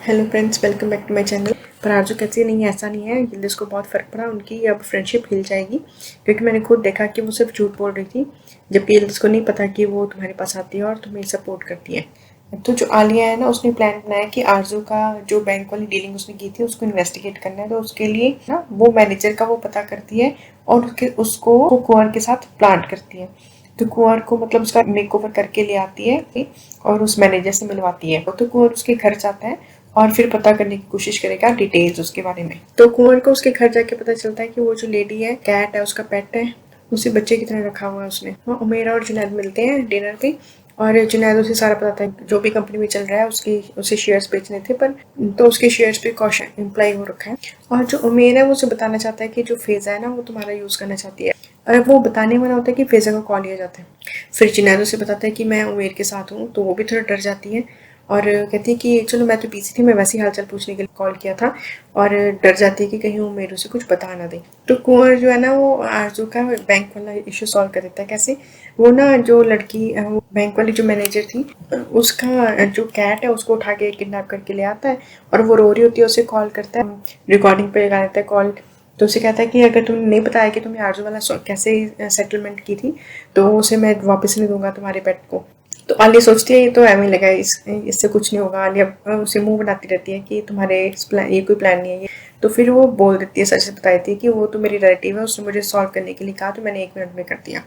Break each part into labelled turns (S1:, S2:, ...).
S1: Hello friends, welcome back to my channel. पर आरजू कहती है नहीं, ऐसा नहीं है, यिल्दिज को बहुत फ़र्क पड़ा, उनकी अब फ्रेंडशिप हिल जाएगी। क्योंकि मैंने खुद देखा कि वो सिर्फ झूठ बोल रही थी, जबकि यिल्दिज को नहीं पता कि वो तुम्हारे पास आती है और तुम्हें सपोर्ट करती है। तो जो आलिया है ना, उसने प्लान बनाया कि आरजू का जो बैंक वाली डीलिंग उसने की थी उसको इन्वेस्टिगेट करना है। तो उसके लिए ना वो मैनेजर का वो पता करती है और उसको कुंवर के साथ प्लांट करती है। तो कुंवर को मतलब उसका मेकओवर करके ले आती है और उस मैनेजर से मिलवाती है। तो कुंवर उसके घर जाता है और फिर पता करने की कोशिश करेगा डिटेल्स उसके बारे में। तो कुंवर को उसके घर जाके पता चलता है कि वो जो लेडी है, कैट है, उसका पेट है, उसे बच्चे की तरह रखा हुआ है उसने। हाँ, उमेरा और जुनैद मिलते हैं डिनर पे और जुनैद उसे सारा बताता है जो भी कंपनी में चल रहा है, उसकी उसे शेयर्स बेचने थे, पर तो उसके शेयर्स पे कॉशन इम्प्लाई हो रखा है। और जो उमेर है वो उसे बताना चाहता है कि जो फेजा है ना, वो तुम्हारा यूज करना चाहती है। और वो बताने वाला होता है कि फेजा को कॉल लिया जाता है। फिर जुनैद उसे बताता है कि मैं उमेर के साथ हूँ, तो वो भी थोड़ा डर जाती है और कहती है कि चलो, मैं तो बिजी थी, मैं वैसे ही हालचाल पूछने के लिए कॉल किया था। और डर जाती है कि कहीं वो मेरे से कुछ बता ना दे। तो कुंवर जो है ना, वो आरजू का बैंक वाला इशू सॉल्व कर देता है। कैसे? वो ना जो लड़की, वो बैंक वाली जो मैनेजर थी, उसका जो कैट है उसको उठा के किडनैप करके ले आता है और वो रो रही होती है, उसे कॉल करता है, रिकॉर्डिंग पे लगा देता है कॉल। तो उसे कहता है कि अगर तुमने नहीं बताया कि तुमने आरजू वाला कैसे सेटलमेंट की थी, तो उसे मैं वापस नहीं दूंगा तुम्हारे पेट को। तो आलिया सोचती है ये तो एवं लगा, इससे कुछ नहीं होगा। आलिया उसे मुंह बनाती रहती है कि तुम्हारे ये कोई प्लान नहीं है ये। तो फिर वो बोल देती है, सच से बता देती है कि वो तो मेरी रिलेटिव है, उसने मुझे सॉल्व करने के लिए कहा, तो मैंने 1 मिनट में कर दिया।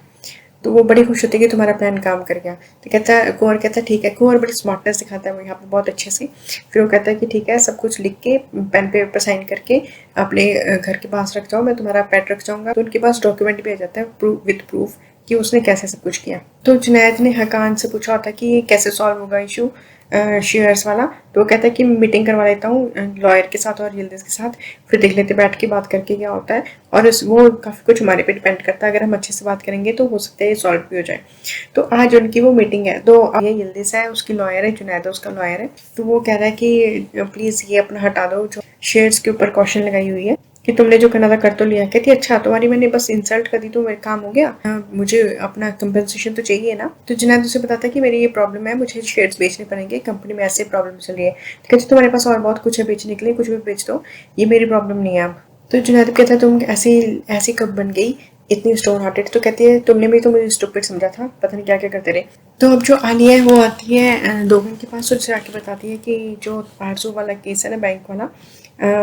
S1: तो वो बड़ी खुश होती है कि तुम्हारा प्लान काम कर गया। तो कहता है, कुंवर कहता है ठीक है। कुंवर बड़ी स्मार्टनेस दिखाता है वो यहाँ पे बहुत अच्छे से। फिर वो कहता है कि ठीक है, सब कुछ लिख के पेन पेपर पर साइन करके अपने घर के पास रख जाओ, मैं तुम्हारा पेट रख जाऊंगा। तो उनके पास डॉक्यूमेंट भी आ जाता है विद प्रूफ कि उसने कैसे सब कुछ किया। तो जुनैद ने हकान से पूछा होता कि ये कैसे सॉल्व होगा इशू शेयर्स वाला। तो वो कहता है कि मीटिंग करवा लेता हूँ लॉयर के साथ और यिल्दिज के साथ, फिर देख लेते बैठ के बात करके क्या होता है। और वो काफ़ी कुछ हमारे पे डिपेंड करता है, अगर हम अच्छे से बात करेंगे तो हो सकता है ये सॉल्व भी हो जाए। तो आज उनकी वो मीटिंग है। तो ये यिल्दिज है, उसकी लॉयर है, जुनैद है उसका लॉयर है। तो वो कह रहा है कि प्लीज़ ये अपना हटा दो, जो शेयर्स के ऊपर कॉशन लगाई हुई है कि तुमने जो करना था कर तो लिया। कहती अच्छा, तुम्हारी मैंने बस इंसल्ट कर दी तो मेरा काम हो गया, मुझे अपना कंपनसेशन तो चाहिए ना। तो जुनैद उसे बताता है कि मेरी ये प्रॉब्लम है, मुझे शेयर्स बेचने पड़ेंगे, कंपनी में ऐसे प्रॉब्लम चल रही है। तो कहती तुम्हारे पास और बहुत कुछ है बेचने के लिए, कुछ भी बेच दो, ये मेरी प्रॉब्लम नहीं है अब। तो जुनैद कहता है तुम ऐसी ऐसी कब बन गई, इतनी स्टोन हार्टेड। तो कहती है तुमने भी तो मुझे स्टूपिड समझा था, पता नहीं क्या क्या करते रहे। तो अब जो आलिया है वो आती है दोगन के पास, उससे आके बताती है कि जो आरजू वाला केस है ना, बैंक वाला,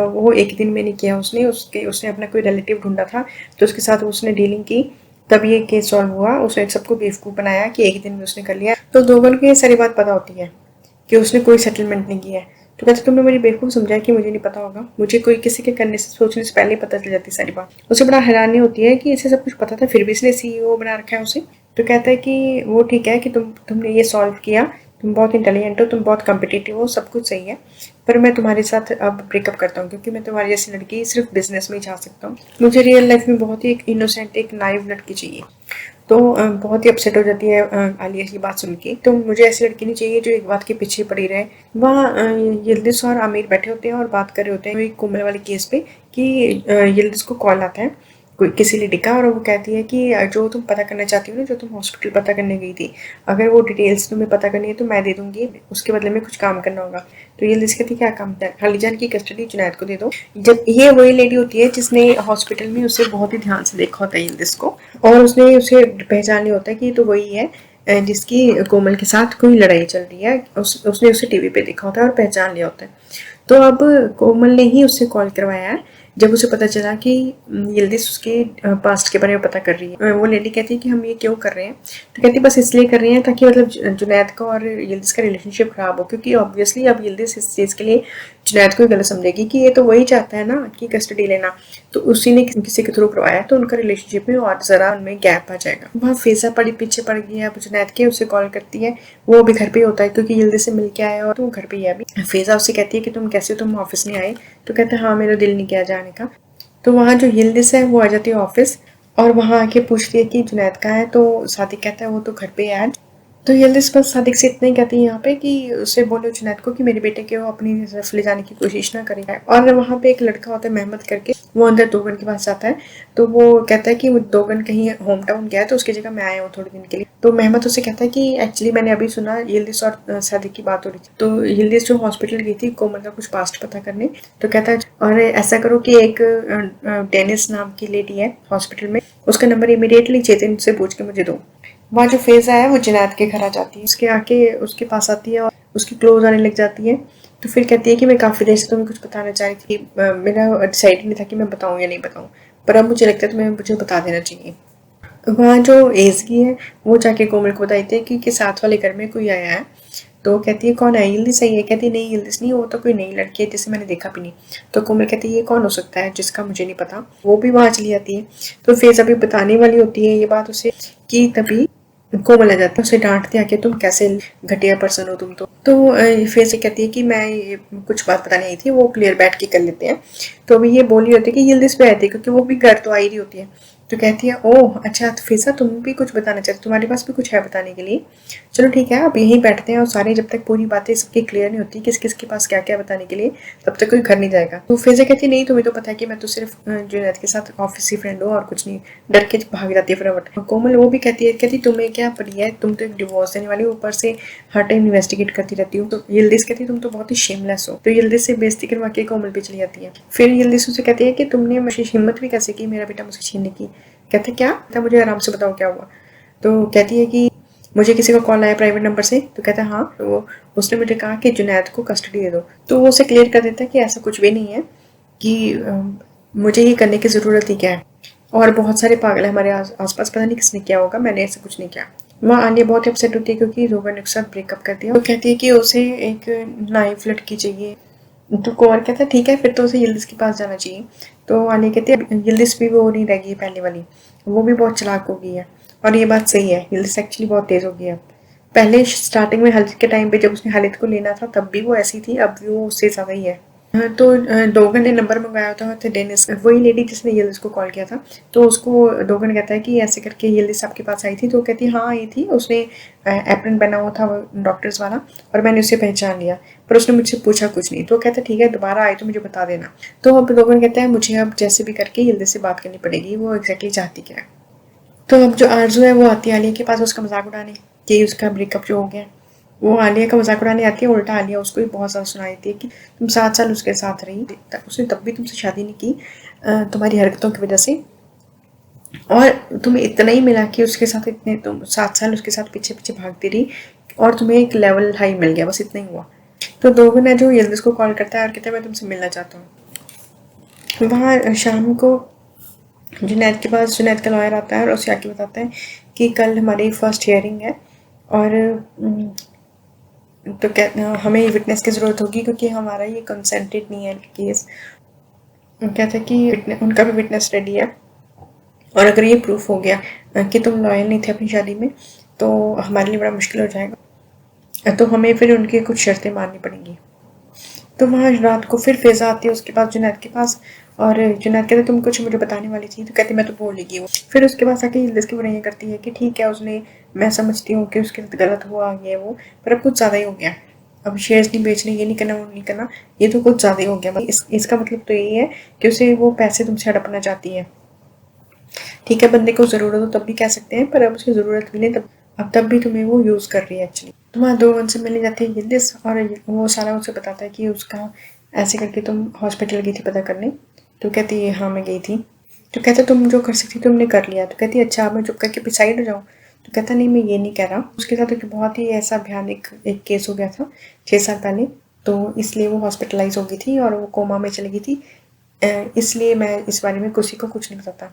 S1: वो एक दिन में नहीं किया उसने, उसने अपना कोई रिलेटिव ढूंढा था, तो उसके साथ उसने डीलिंग की, तब ये केस सॉल्व हुआ। उसने सबको बेवकूफ़ बनाया कि एक दिन में उसने कर लिया। तो दोगन को ये सारी बात पता होती है कि उसने कोई सेटलमेंट नहीं किया है। तो कहते तुमने मुझे बेवकूफ़ समझा कि मुझे नहीं पता होगा, मुझे कोई किसी के करने से सोचने से पहले ही पता चल जाती सारी बात। उसे बड़ा हैरानी होती है कि इसे सब कुछ पता था, फिर भी इसने सीईओ बना रखा है उसे। तो कहता है कि वो ठीक है कि तुमने ये सॉल्व किया, तुम बहुत इंटेलिजेंट हो, तुम बहुत कम्पिटिटिव हो, सब कुछ सही है, पर मैं तुम्हारे साथ अब ब्रेकअप करता हूँ, क्योंकि मैं तुम्हारी जैसी लड़की सिर्फ बिजनेस में ही जा सकता हूँ। मुझे रियल लाइफ में बहुत ही एक इनोसेंट, एक नाइव लड़की चाहिए। तो बहुत ही अपसेट हो जाती है आलिया की बात सुन के। तो मुझे ऐसी लड़की नहीं चाहिए जो एक बात के पीछे पड़ी रहे। वहाँ यिल्दिज और आमिर बैठे होते हैं और बात कर रहे होते हैं एक कोमल वाले केस पे कि यिल्दिज को कॉल आता है कोई किसी लेडी का, और वो कहती है कि जो तुम पता करना चाहती हो ना, जो तुम हॉस्पिटल पता करने गई थी, अगर वो डिटेल्स तुम्हें पता करनी है तो मैं दे दूंगी, उसके बदले में कुछ काम करना होगा। तो ये लिस्ट कहती क्या काम था? खालीजान की कस्टडी जुनैद को दे दो। जब ये वही लेडी होती है जिसने हॉस्पिटल में उसे बहुत ही ध्यान से देखा होता है यिल्दिज को, और उसने उसे पहचान लिया होता है कि ये तो वही है जिसकी कोमल के साथ कोई लड़ाई चल रही है। उसने उसे टीवी पे देखा होता है और पहचान लिया होता है। तो अब कोमल ने ही उससे कॉल करवाया है जब उसे पता चला कि यिल्दिज उसके पास्ट के बारे में पता कर रही है। वो लेडी कहती है कि हम ये क्यों कर रहे हैं? तो कहती बस इसलिए कर रहे हैं ताकि मतलब जुनैद का और यिल्दिज का रिलेशनशिप खराब हो, क्योंकि ऑब्वियसली अब यिल्दिज इस चीज़ के लिए जुनैद को गलत समझेगी कि ये तो वही चाहता है ना कि कस्टडी लेना, तो उसी ने किसी के थ्रू करवाया, तो उनका रिलेशनशिप में और ज़रा उनमें गैप आ जाएगा। वहाँ फेजा पड़ी पीछे पड़ गई है अब जुनैद के, उसे कॉल करती है, वो अभी घर पे होता है क्योंकि यिल्दिज से मिल के आया और तो घर पे ही है अभी। फेजा उससे कहती है कि तुम कैसे हो, तुम ऑफिस नहीं आए? तो कहते हैं हाँ, मेरा दिल नहीं किया जाने का। तो वहाँ जो यिल्दिज है वो आ जाती है ऑफिस और वहाँ आके पूछती है कि जुनैद कहाँ है? तो सादिक कहता है वो तो घर पे है आज। तो यल्दिस बस सादिक से इतना ही कहती है यहाँ पे कि उसे बोलो जुनैद को कि मेरे बेटे के वो अपनी तरफ ले जाने की कोशिश ना करे। और वहाँ पे एक लड़का होता है मेहमद करके, वो अंदर दोगन के पास जाता है। तो वो कहता है कि वो दोगन कहीं होम टाउन गया है तो उसकी जगह मैं आया हूँ थोड़े दिन के लिए। तो मेहमद उसे कहता है कि एक्चुअली मैंने अभी सुना यल्दिस और सादिक की बात हो रही थी। तो यल्दिस जो हॉस्पिटल गई थी कोमल का कुछ पास्ट पता करने, तो कहता है और ऐसा करो कि एक डेनिस नाम की लेडी है हॉस्पिटल में, उसका नंबर इमीडिएटली चेतन से पूछ के मुझे दो। वहाँ जो फेज़ा है वो जुनैद के घर आ जाती है, उसके आके उसके पास आती है और उसकी क्लोज आने लग जाती है। तो फिर कहती है कि मैं काफ़ी देर से तुम्हें कुछ बताना चाह रही थी, मेरा डिसाइड नहीं था कि मैं बताऊँ या नहीं बताऊँ, पर अब मुझे लगता है तुम्हें मुझे बता देना चाहिए। वहाँ जो एजगी है वो जाके कोमल को बताती है कि साथ वाले घर में कोई आया है। तो कहती है कौन है, यिल्दिज़ सही है। कहती है नहीं यिल्दिज़ नहीं, वो तो कोई नई लड़की है जिसे मैंने देखा भी नहीं। तो कोमल कहती है ये कौन हो सकता है जिसका मुझे नहीं पता। वो भी वहाँ चली जाती है। तो फेज़ अभी बताने वाली होती है ये बात उसे कि तभी कोमल आ जाती है, उसे डांटती है कि तुम कैसे घटिया पर्सन हो तुम तो फिर से कहती है कि मैं ये कुछ बात बताने आई थी, वो क्लियर बैठ के कर लेते हैं। तो अभी ये बोली होती है कि यिल्दिज़ पे आती है क्योंकि वो भी घर तो आई रही होती है। तो कहती है ओह अच्छा, तो फिजा तुम भी कुछ बताना चाहते, तुम्हारे पास भी कुछ है बताने के लिए। चलो ठीक है, अब यहीं बैठते हैं और सारे जब तक पूरी बातें सबकी क्लियर नहीं होती किस किस के पास क्या क्या बताने के लिए, तब तक कोई घर नहीं जाएगा। तो फिजा कहती नहीं, तुम्हें तो पता है कि मैं तो सिर्फ जुनैद के साथ ऑफिस की फ्रेंड हूँ और कुछ नहीं। डर के भाग जाती है फटाफट। कोमल वो भी कहती तुम्हें क्या पड़ी है, तुम तो एक डिवोर्स देने वाली, ऊपर से हर टाइम इन्वेस्टिगेट करती रहती हूँ। तो यिल्दिज़ कहती है तुम तो बहुत ही शेमलेस हो। तो यिल्दिज़ से बेइज्जती करवा के कोमल पे चली जाती है। फिर यिल्दिज़ उसे कहती है कि तुमने मुझे हिम्मत भी कैसे की मेरा बेटा मुझसे छीनने की। कहते क्या था, मुझे आराम से बताओ क्या हुआ। तो कहती है कि मुझे किसी का कॉल आया प्राइवेट नंबर से। तो कहता है हाँ, तो उसने मुझे कहा कि जुनैद को कस्टडी दे दो। तो वो उसे क्लियर कर देता है कि ऐसा कुछ भी नहीं है, कि मुझे ये करने की ज़रूरत ही क्या है, और बहुत सारे पागल है हमारे आसपास, पता नहीं किसने किया होगा, मैंने ऐसा कुछ नहीं किया। वहाँ आलिया बहुत अपसेट होती है क्योंकि रोगन ने उसके साथ ब्रेकअप कर दिया। तो कहती है कि उसे एक नाइफ लड़की चाहिए। तो कुंवर कहता है ठीक है, फिर तो उसे यिल्दिज़ के पास जाना चाहिए। तो आलिया कहती है यिल्दिज़ भी वो नहीं रहेगी पहले वाली, वो भी बहुत चालाक हो गई है। और ये बात सही है, यिल्दिज़ एक्चुअली बहुत तेज़ हो गई है। पहले स्टार्टिंग में हालिद के टाइम पे जब उसने हालिद को लेना था तब भी वो ऐसी थी, अब भी वो उससे ज़्यादा ही है। तो दोगन ने नंबर मंगाया था डेनिस, वही लेडी जिसने यिल्दिज़ को कॉल किया था। तो उसको दोगन कहता है कि ऐसे करके यिल्दिज़ आपके पास आई थी। तो कहती है हाँ आई थी, उसने एप्रन पहना हुआ था डॉक्टर्स वाला, और मैंने उसे पहचान लिया, पर उसने मुझसे पूछा कुछ नहीं। तो कहता ठीक है, दोबारा आए तो मुझे बता देना। तो अब दोगन कहता है मुझे अब जैसे भी करके यिल्दिज़ से बात करनी पड़ेगी, वो एग्जैक्टली चाहती क्या है। तो अब जो आरजू है वो आती है आलिया के पास उसका मजाक उड़ाने, कि उसका ब्रेकअप जो हो गया। वो आलिया का मजाक उड़ाने आती है, उल्टा आलिया उसको भी बहुत ज़्यादा सुनाई थी कि तुम 7 साल उसके साथ रही, उसने तब भी तुमसे शादी नहीं की तुम्हारी हरकतों की वजह से, और तुम्हें इतना ही मिला कि उसके साथ इतने तुम 7 साल उसके साथ पीछे पीछे भागती रही और तुम्हें एक लेवल हाई मिल गया, बस इतना ही हुआ। तो दोगन है जो यिल्दिज़ को कॉल करता है और कहता है मैं तुमसे मिलना चाहता हूँ। वहाँ शाम को जुनैद के पास जुनैद का लॉयर आता है और उसे आके बताता है कि कल हमारी फर्स्ट हियरिंग है, और तो हमें विटनेस की ज़रूरत होगी क्योंकि हमारा ये कंसेंटेड नहीं है केस। कहता है कि उनका भी विटनेस रेडी है, और अगर ये प्रूफ हो गया कि तुम लॉयल नहीं थे अपनी शादी में तो हमारे लिए बड़ा मुश्किल हो जाएगा, तो हमें फिर उनकी कुछ शर्तें माननी पड़ेंगी। तो वहाँ रात को फिर फ़िज़ा आती है उसके पास जुनैद के पास, और जुनैद कहते तुम कुछ मुझे बताने वाली थी। तो कहती मैं तो भूल गई हूँ। फिर उसके पास आके यिल्दिज़ की बुराइयाँ करती है कि ठीक है उसने, मैं समझती हूँ कि उसके साथ गलत हुआ ये वो, पर अब कुछ ज़्यादा ही हो गया। अब शेयर्स नहीं बेचने, ये नहीं करना वो नहीं करना, ये तो कुछ ज़्यादा ही हो गया। इसका मतलब तो यही है कि उसे वो पैसे तुमसे हड़पना चाहती है। ठीक है, बंदे को ज़रूरत हो तब भी कह सकते हैं, पर अब उसे ज़रूरत भी नहीं, तब भी तुम्हें वो यूज़ कर रही है एक्चुअली। तुम्हारा दोगन से मिलने जाती है यिल्दिज़, और वो सारा उसे बताता है कि उसका ऐसे करके तुम हॉस्पिटल गई थी पता करने। तो कहती है हाँ मैं गई थी। तो कहता तुम जो कर सकती तुमने कर लिया। तो कहती है अच्छा मैं चुप करके साइड हो जाऊँ। तो कहता नहीं मैं ये नहीं कह रहा। उसके साथ एक बहुत ही ऐसा भयानक एक केस हो गया था 6 साल पहले, तो इसलिए वो हॉस्पिटलाइज हो गई थी और वो कोमा में चली गई थी, इसलिए मैं इस बारे में किसी को कुछ नहीं बताता।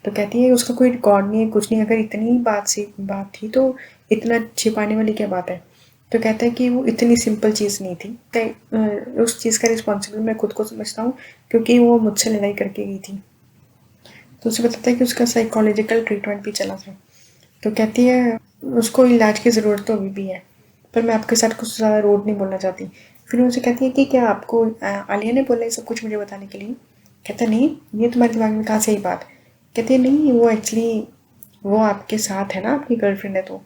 S1: तो कहती है उसका कोई रिकॉर्ड नहीं है कुछ नहीं, अगर इतनी बात थी तो इतना छिपाने वाली क्या बात है। तो कहता है कि वो इतनी सिंपल चीज़ नहीं थी, उस चीज़ का रिस्पॉन्सिबल मैं खुद को समझता हूँ क्योंकि वो मुझसे लड़ाई करके गई थी। तो उसे बताता है कि उसका साइकोलॉजिकल ट्रीटमेंट भी चला था। तो कहती है उसको इलाज की ज़रूरत तो अभी भी है, पर मैं आपके साथ कुछ ज़्यादा रूड नहीं बोलना चाहती। फिर उनसे कहती है कि क्या आपको आलिया ने बोला ये सब कुछ मुझे बताने के लिए। कहता नहीं ये तुम्हारे दिमाग में कहाँ से ही बात। कहती है नहीं वो एक्चुअली वो आपके साथ है ना, आपकी गर्लफ्रेंड है। तो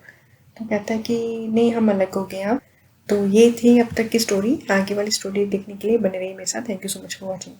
S1: तो कहता है कि नहीं हम अलग हो गए अब। तो ये थी अब तक की स्टोरी। आगे वाली स्टोरी देखने के लिए बने रहिए मेरे साथ। Thank you so much for watching.